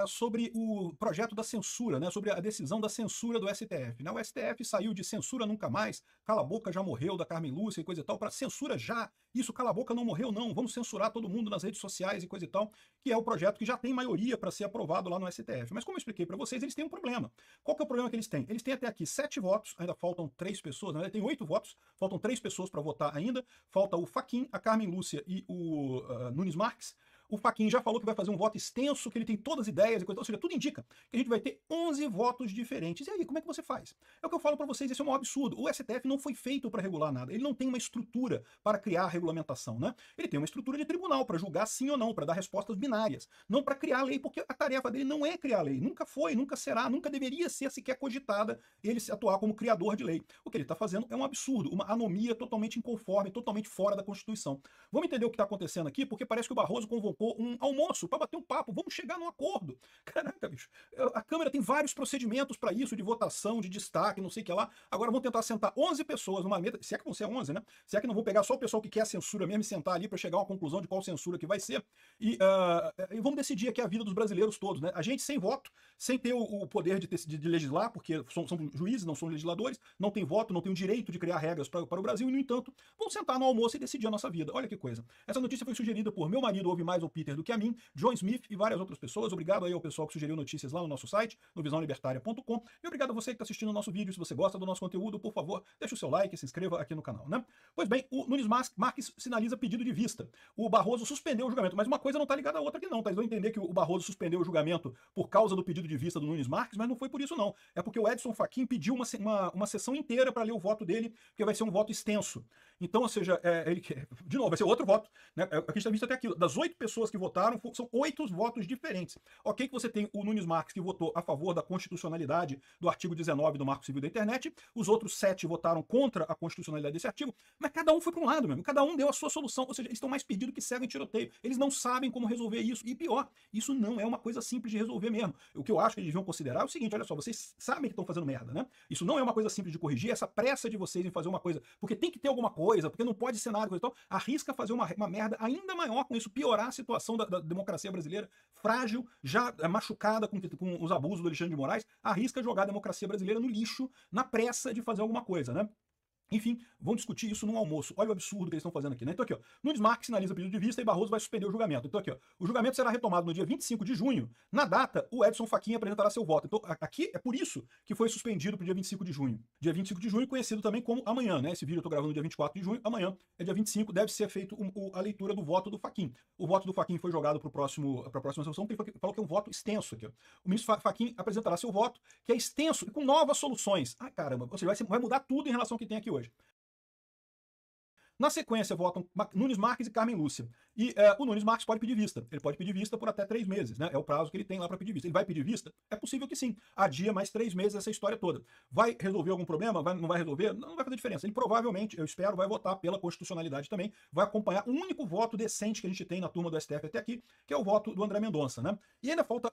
sobre o projeto da censura, né, sobre a decisão da censura do STF. Né? O STF saiu de censura nunca mais, cala a boca já morreu, da Carmen Lúcia e coisa e tal, para censura já, isso cala a boca não morreu não, vamos censurar todo mundo nas redes sociais e coisa e tal, que é o projeto que já tem maioria para ser aprovado lá no STF. Mas como eu expliquei para vocês, eles têm um problema. Qual que é o problema que eles têm? Eles têm até aqui 7 votos, ainda faltam 3 pessoas, na verdade tem 8 votos, faltam 3 pessoas para votar ainda, falta o Fachin, a Carmen Lúcia e o Nunes Marques. O Fachin já falou que vai fazer um voto extenso, que ele tem todas as ideias e coisa, ou seja, tudo indica que a gente vai ter 11 votos diferentes. E aí, como é que você faz? É o que eu falo para vocês, esse é um absurdo. O STF não foi feito para regular nada. Ele não tem uma estrutura para criar regulamentação, né? Ele tem uma estrutura de tribunal para julgar sim ou não, para dar respostas binárias, não para criar lei, porque a tarefa dele não é criar lei. Nunca foi, nunca será, nunca deveria ser sequer cogitada ele se atuar como criador de lei. O que ele está fazendo é um absurdo, uma anomia totalmente inconforme, totalmente fora da Constituição. Vamos entender o que está acontecendo aqui, porque parece que o Barroso convocou um almoço para bater um papo, vamos chegar num acordo. Caraca, bicho. A Câmara tem vários procedimentos para isso, de votação, de destaque, não sei o que lá. Agora vão tentar sentar 11 pessoas numa mesa, se é que vão ser 11, né? Se é que não vão pegar só o pessoal que quer a censura mesmo e sentar ali para chegar a uma conclusão de qual censura que vai ser. E vamos decidir aqui a vida dos brasileiros todos, né? A gente sem voto, sem ter o poder de legislar, porque são juízes, não são legisladores, não tem voto, não tem o direito de criar regras para o Brasil, e no entanto, vão sentar no almoço e decidir a nossa vida. Olha que coisa. Essa notícia foi sugerida por meu marido, ouve mais o Peter do que a mim, John Smith e várias outras pessoas. Obrigado aí ao pessoal que sugeriu notícias lá no nosso site, no visãolibertaria.com, e obrigado a você que está assistindo o nosso vídeo. Se você gosta do nosso conteúdo, por favor, deixe o seu like e se inscreva aqui no canal, né? Pois bem, o Nunes Marques sinaliza pedido de vista. O Barroso suspendeu o julgamento, mas uma coisa não está ligada à outra aqui não, tá? Eles vão entender que o Barroso suspendeu o julgamento por causa do pedido de vista do Nunes Marques, mas não foi por isso não. É porque o Edson Fachin pediu uma sessão inteira para ler o voto dele, porque vai ser um voto extenso. Então, ou seja, de novo, vai ser outro voto, né? A gente está visto até aqui, das 8 pessoas que votaram, são 8 votos diferentes. Ok que você tem o Nunes Marques, que votou a favor da constitucionalidade do artigo 19 do Marco Civil da Internet, os outros 7 votaram contra a constitucionalidade desse artigo, mas cada um foi para um lado mesmo, cada um deu a sua solução, ou seja, eles estão mais perdidos que cego em tiroteio, eles não sabem como resolver isso, e pior, isso não é uma coisa simples de resolver mesmo. O que eu acho que eles deviam considerar é o seguinte, olha só, vocês sabem que estão fazendo merda, né? Isso não é uma coisa simples de corrigir, essa pressa de vocês em fazer uma coisa, porque tem que ter alguma coisa, porque não pode ser nada, coisa e tal, arrisca fazer uma merda ainda maior com isso, piorar a situação da democracia brasileira, frágil, já machucada com os abusos do Alexandre de Moraes, arrisca jogar a democracia brasileira no lixo, na pressa de fazer alguma coisa, né? Enfim, vão discutir isso num almoço. Olha o absurdo que eles estão fazendo aqui, né? Então aqui, ó, Nunes Marques sinaliza pedido de vista e Barroso vai suspender o julgamento. Então aqui, ó, o julgamento será retomado no dia 25 de junho. Na data, o Edson Fachin apresentará seu voto. Então aqui é por isso que foi suspendido para o dia 25 de junho. Dia 25 de junho, conhecido também como amanhã, né? Esse vídeo eu tô gravando no dia 24 de junho, amanhã é dia 25, deve ser feito a leitura do voto do Fachin. O voto do Fachin foi jogado para a próxima sessão, porque ele falou que é um voto extenso aqui, ó. O ministro Fachin apresentará seu voto, que é extenso e com novas soluções. Ah, caramba, ou seja, vai mudar tudo em relação ao que tem aqui hoje. Na sequência, votam Nunes Marques e Carmen Lúcia. E o Nunes Marques pode pedir vista. Ele pode pedir vista por até 3 meses, né? É o prazo que ele tem lá para pedir vista. Ele vai pedir vista? É possível que sim. Adia mais 3 meses essa história toda. Vai resolver algum problema? Não vai resolver? Não vai fazer diferença. Ele provavelmente, eu espero, vai votar pela constitucionalidade também. Vai acompanhar o único voto decente que a gente tem na turma do STF até aqui, que é o voto do André Mendonça, né? E ainda falta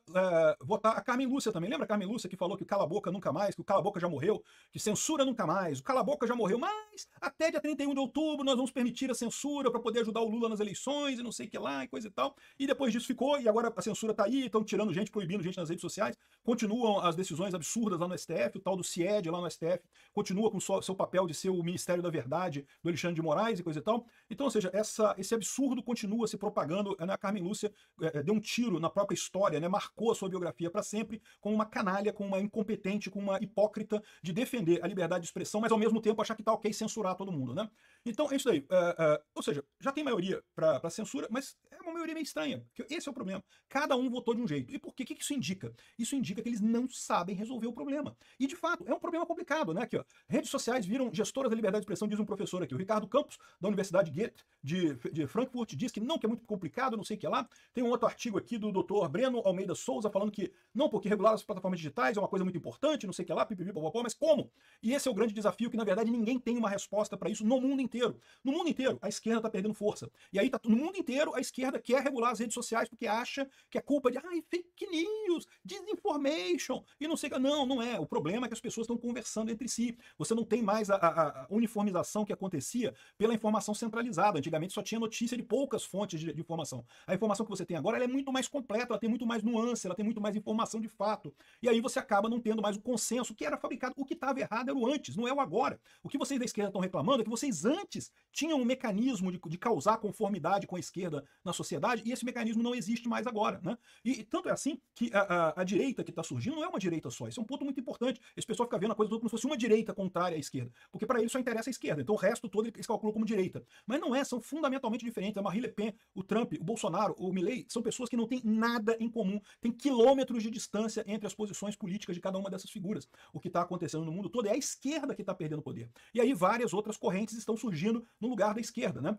votar a Carmen Lúcia também. Lembra a Carmen Lúcia que falou que o cala a boca nunca mais, que o cala a boca já morreu, que censura nunca mais, o cala a boca já morreu, mas até dia 31 de outubro nós vamos permitir a censura para poder ajudar o Lula nas eleições e não sei o que lá e coisa e tal. E depois disso ficou, e agora a censura tá aí, estão tirando gente, proibindo gente nas redes sociais. Continuam as decisões absurdas lá no STF, o tal do CIED lá no STF, continua com o seu papel de ser o Ministério da Verdade do Alexandre de Moraes e coisa e tal. Então, ou seja, esse absurdo continua se propagando, né? A Carmen Lúcia deu um tiro na própria história, né? Marcou a sua biografia para sempre como uma canalha, como uma incompetente, como uma hipócrita de defender a liberdade de expressão, mas ao mesmo tempo achar que tá ok censurar todo mundo, né? Então é isso aí. Ou seja, já tem maioria para censura, mas é uma maioria meio estranha, porque esse é o problema. Cada um votou de um jeito. E por quê? O que isso indica? Isso indica que eles não sabem resolver o problema. E, de fato, é um problema complicado, né? Aqui, ó, redes sociais viram gestoras da liberdade de expressão, diz um professor aqui. O Ricardo Campos, da Universidade Goethe de Frankfurt, diz que não, que é muito complicado, não sei o que lá. Tem um outro artigo aqui do Dr. Breno Almeida Souza falando que não, porque regular as plataformas digitais é uma coisa muito importante, não sei o que lá, pipipi, popopó, mas como? E esse é o grande desafio, que na verdade ninguém tem uma resposta para isso no mundo inteiro. No mundo inteiro, a esquerda está perdendo força. E aí, no mundo inteiro, a esquerda quer regular as redes sociais porque acha que é culpa de fake news, desinformação. information, e não sei o que. Não, não é. O problema é que as pessoas estão conversando entre si. Você não tem mais a uniformização que acontecia pela informação centralizada. Antigamente só tinha notícia de poucas fontes de informação. A informação que você tem agora ela é muito mais completa, ela tem muito mais nuance, ela tem muito mais informação de fato. E aí você acaba não tendo mais o consenso que era fabricado. O que estava errado era o antes, não é o agora. O que vocês da esquerda estão reclamando é que vocês antes tinham um mecanismo de causar conformidade com a esquerda na sociedade, e esse mecanismo não existe mais agora, né? E tanto é assim que a direita que está surgindo não é uma direita só. Isso é um ponto muito importante. Esse pessoal fica vendo a coisa toda como se fosse uma direita contrária à esquerda, porque para eles só interessa a esquerda, então o resto todo eles calculam como direita. Mas não é, são fundamentalmente diferentes. A Marine Le Pen, o Trump, o Bolsonaro, o Milley, são pessoas que não têm nada em comum, tem quilômetros de distância entre as posições políticas de cada uma dessas figuras. O que está acontecendo no mundo todo é a esquerda que está perdendo poder. E aí várias outras correntes estão surgindo no lugar da esquerda, né?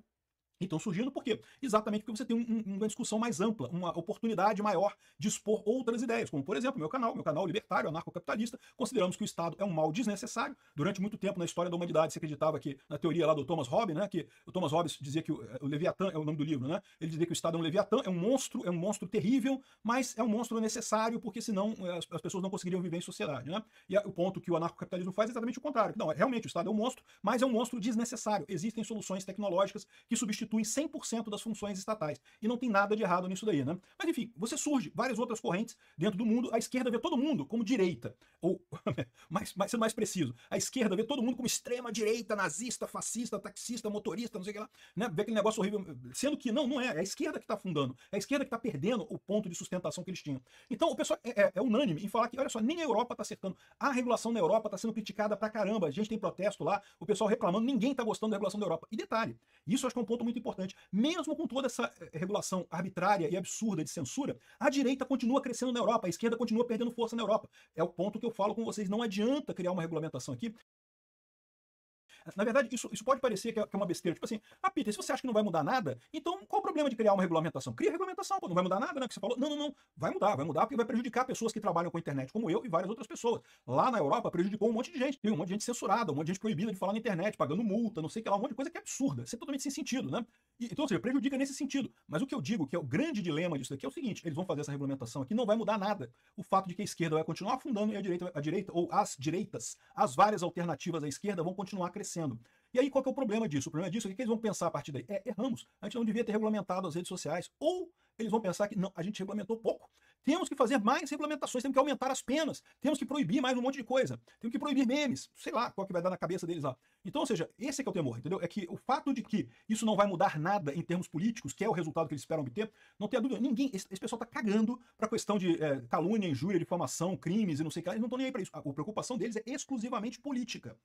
E estão surgindo por quê? Exatamente porque você tem uma discussão mais ampla, uma oportunidade maior de expor outras ideias, como por exemplo meu canal libertário, anarcocapitalista. Consideramos que o Estado é um mal desnecessário. Durante muito tempo na história da humanidade se acreditava que, na teoria lá do Thomas Hobbes, né, que o Thomas Hobbes dizia que o Leviatã é o nome do livro, né? Ele dizia que o Estado é um Leviatã, é um monstro terrível, mas é um monstro necessário porque senão as pessoas não conseguiriam viver em sociedade, né? E o ponto que o anarcocapitalismo faz é exatamente o contrário. Não, realmente o Estado é um monstro, mas é um monstro desnecessário. Existem soluções tecnológicas que substituem 100% das funções estatais. E não tem nada de errado nisso daí, né? Mas enfim, você surge várias outras correntes dentro do mundo. A esquerda vê todo mundo como direita. Ou, sendo mais preciso, a esquerda vê todo mundo como extrema direita, nazista, fascista, taxista, motorista, não sei o que lá. Né? Vê aquele negócio horrível. Sendo que não é. É a esquerda que está afundando. É a esquerda que está perdendo o ponto de sustentação que eles tinham. Então o pessoal é unânime em falar que, olha só, nem a Europa está acertando. A regulação na Europa está sendo criticada pra caramba. A gente tem protesto lá, o pessoal reclamando, ninguém está gostando da regulação da Europa. E detalhe, isso eu acho que é um ponto muito importante. Mesmo com toda essa regulação arbitrária e absurda de censura, a direita continua crescendo na Europa, a esquerda continua perdendo força na Europa. É o ponto que eu falo com vocês, não adianta criar uma regulamentação aqui. Na verdade, isso pode parecer que é uma besteira. Tipo assim, Peter, se você acha que não vai mudar nada, então qual o problema de criar uma regulamentação? Cria regulamentação, pô, não vai mudar nada, né? Que você falou, não, vai mudar porque vai prejudicar pessoas que trabalham com a internet, como eu e várias outras pessoas. Lá na Europa prejudicou um monte de gente, tem um monte de gente censurada, um monte de gente proibida de falar na internet, pagando multa, não sei o que lá, um monte de coisa que é absurda, isso é totalmente sem sentido, né? Então, ou seja, prejudica nesse sentido. Mas o que eu digo, que é o grande dilema disso aqui, é o seguinte, eles vão fazer essa regulamentação aqui, não vai mudar nada. O fato de que a esquerda vai continuar afundando e a direita ou as direitas, as várias alternativas à esquerda vão continuar crescendo. E aí, qual que é o problema disso? O problema disso é que eles vão pensar a partir daí. Erramos. A gente não devia ter regulamentado as redes sociais. Ou eles vão pensar que, não, a gente regulamentou pouco. Temos que fazer mais regulamentações, temos que aumentar as penas, temos que proibir mais um monte de coisa, temos que proibir memes, sei lá qual que vai dar na cabeça deles lá. Então, ou seja, esse é que é o temor, entendeu? É que o fato de que isso não vai mudar nada em termos políticos, que é o resultado que eles esperam obter, não tem dúvida, esse pessoal tá cagando pra questão de calúnia, injúria, difamação, crimes e não sei o que, eles não estão nem aí pra isso. A preocupação deles é exclusivamente política.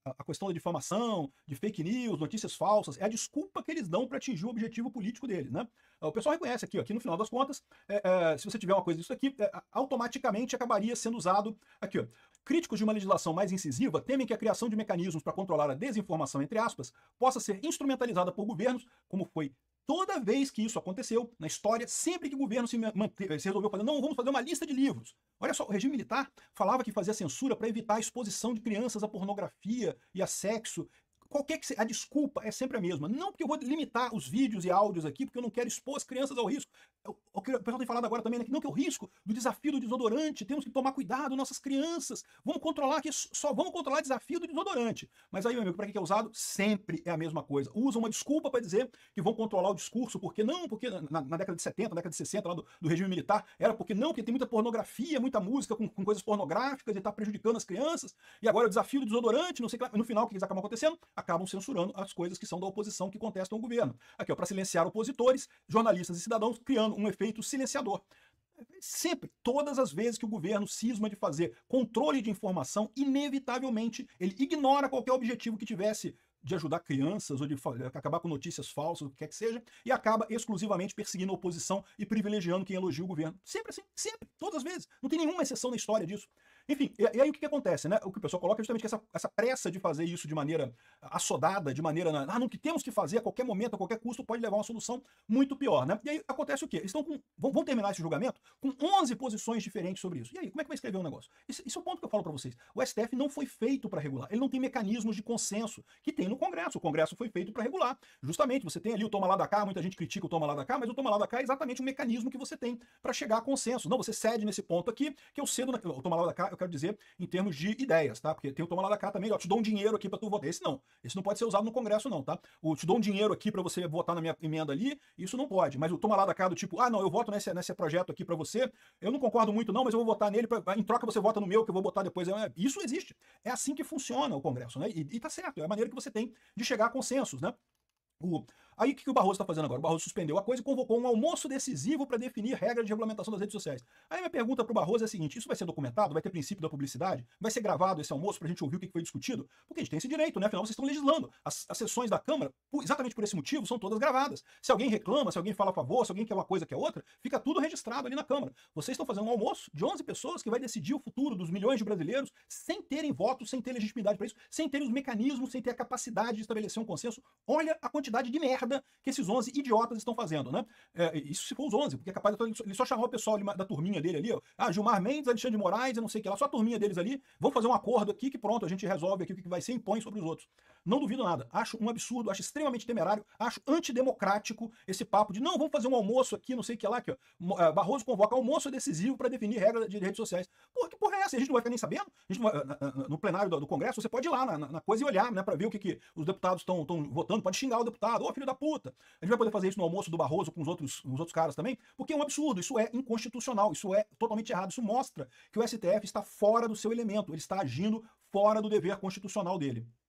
A questão da difamação, de fake news, notícias falsas, é a desculpa que eles dão para atingir o objetivo político deles, né? O pessoal reconhece aqui no final das contas, se você tiver uma coisa disso aqui, automaticamente acabaria sendo usado aqui, ó. Críticos de uma legislação mais incisiva temem que a criação de mecanismos para controlar a desinformação, entre aspas, possa ser instrumentalizada por governos, como foi toda vez que isso aconteceu na história, sempre que o governo se resolveu fazer, não, vamos fazer uma lista de livros. Olha só, o regime militar falava que fazia censura para evitar a exposição de crianças à pornografia e a sexo. A desculpa é sempre a mesma. Não porque eu vou limitar os vídeos e áudios aqui, porque eu não quero expor as crianças ao risco. O que o pessoal tem falado agora também, né? Não que o risco do desafio do desodorante, temos que tomar cuidado, nossas crianças. Vamos controlar aqui, só vamos controlar o desafio do desodorante. Mas aí, meu amigo, para que é usado? Sempre é a mesma coisa. Usam uma desculpa para dizer que vão controlar o discurso, porque não, porque na década de 70, na década de 60, lá do regime militar, era porque não, porque tem muita pornografia, muita música com coisas pornográficas e está prejudicando as crianças. E agora o desafio do desodorante, não sei o que lá. No final, o que eles acabam acontecendo? Acabam censurando as coisas que são da oposição, que contestam o governo. Aqui, ó, para silenciar opositores, jornalistas e cidadãos, criando um efeito silenciador. Sempre, todas as vezes que o governo cisma de fazer controle de informação, inevitavelmente ele ignora qualquer objetivo que tivesse de ajudar crianças ou de acabar com notícias falsas, o que quer que seja, e acaba exclusivamente perseguindo a oposição e privilegiando quem elogia o governo. Sempre assim, sempre, todas as vezes. Não tem nenhuma exceção na história disso. Enfim, e aí o que acontece, né? O que o pessoal coloca é justamente que essa pressa de fazer isso de maneira assodada, de maneira, não, que temos que fazer a qualquer momento, a qualquer custo, pode levar a uma solução muito pior, né? E aí acontece o quê? Eles vão terminar esse julgamento com 11 posições diferentes sobre isso. E aí, como é que vai escrever um negócio? Isso é o ponto que eu falo para vocês. O STF não foi feito para regular. Ele não tem mecanismos de consenso que tem no Congresso. O Congresso foi feito para regular. Justamente, você tem ali o toma lá da cá, muita gente critica o toma lá da cá, mas o toma lá da cá é exatamente o mecanismo que você tem para chegar a consenso. Não, você cede nesse ponto aqui, que eu cedo o toma lá da cá, eu quero dizer em termos de ideias, tá? Porque tem o toma lá da cá também, ó, te dou um dinheiro aqui para tu votar. Esse não pode ser usado no Congresso não, tá? O te dou um dinheiro aqui para você votar na minha emenda ali, isso não pode. Mas o toma lá da cá do tipo, não, eu voto nesse projeto aqui para você, eu não concordo muito não, mas eu vou votar nele, em troca você vota no meu, que eu vou botar depois. Isso existe. É assim que funciona o Congresso, né? E tá certo, é a maneira que você tem de chegar a consensos, né? Aí o que o Barroso está fazendo agora? O Barroso suspendeu a coisa e convocou um almoço decisivo para definir regras de regulamentação das redes sociais. Aí minha pergunta para o Barroso é a seguinte: isso vai ser documentado? Vai ter princípio da publicidade? Vai ser gravado esse almoço para a gente ouvir o que foi discutido? Porque a gente tem esse direito, né? Afinal, vocês estão legislando. As sessões da Câmara, exatamente por esse motivo, são todas gravadas. Se alguém reclama, se alguém fala a favor, se alguém quer uma coisa, quer outra, fica tudo registrado ali na Câmara. Vocês estão fazendo um almoço de 11 pessoas que vai decidir o futuro dos milhões de brasileiros sem terem votos, sem ter legitimidade para isso, sem terem os mecanismos, sem ter a capacidade de estabelecer um consenso. Olha a quantidade de merda que esses 11 idiotas estão fazendo, né? Isso se for os 11, porque é capaz de ele só chamar o pessoal da turminha dele ali, ó. Gilmar Mendes, Alexandre de Moraes, eu não sei o que lá, só a turminha deles ali, vamos fazer um acordo aqui que pronto, a gente resolve aqui o que vai ser e impõe sobre os outros. Não duvido nada. Acho um absurdo, acho extremamente temerário, acho antidemocrático esse papo de não, vamos fazer um almoço aqui, não sei o que lá, aqui, ó. Barroso convoca almoço decisivo para definir regras de redes sociais. Porra, que porra é essa? A gente não vai ficar nem sabendo? A gente no plenário do Congresso, você pode ir lá na coisa e olhar, né, para ver o que os deputados estão votando, pode xingar o deputado, ô filho da puta. A gente vai poder fazer isso no almoço do Barroso com os outros caras também, porque é um absurdo, isso é inconstitucional, isso é totalmente errado, isso mostra que o STF está fora do seu elemento, ele está agindo fora do dever constitucional dele.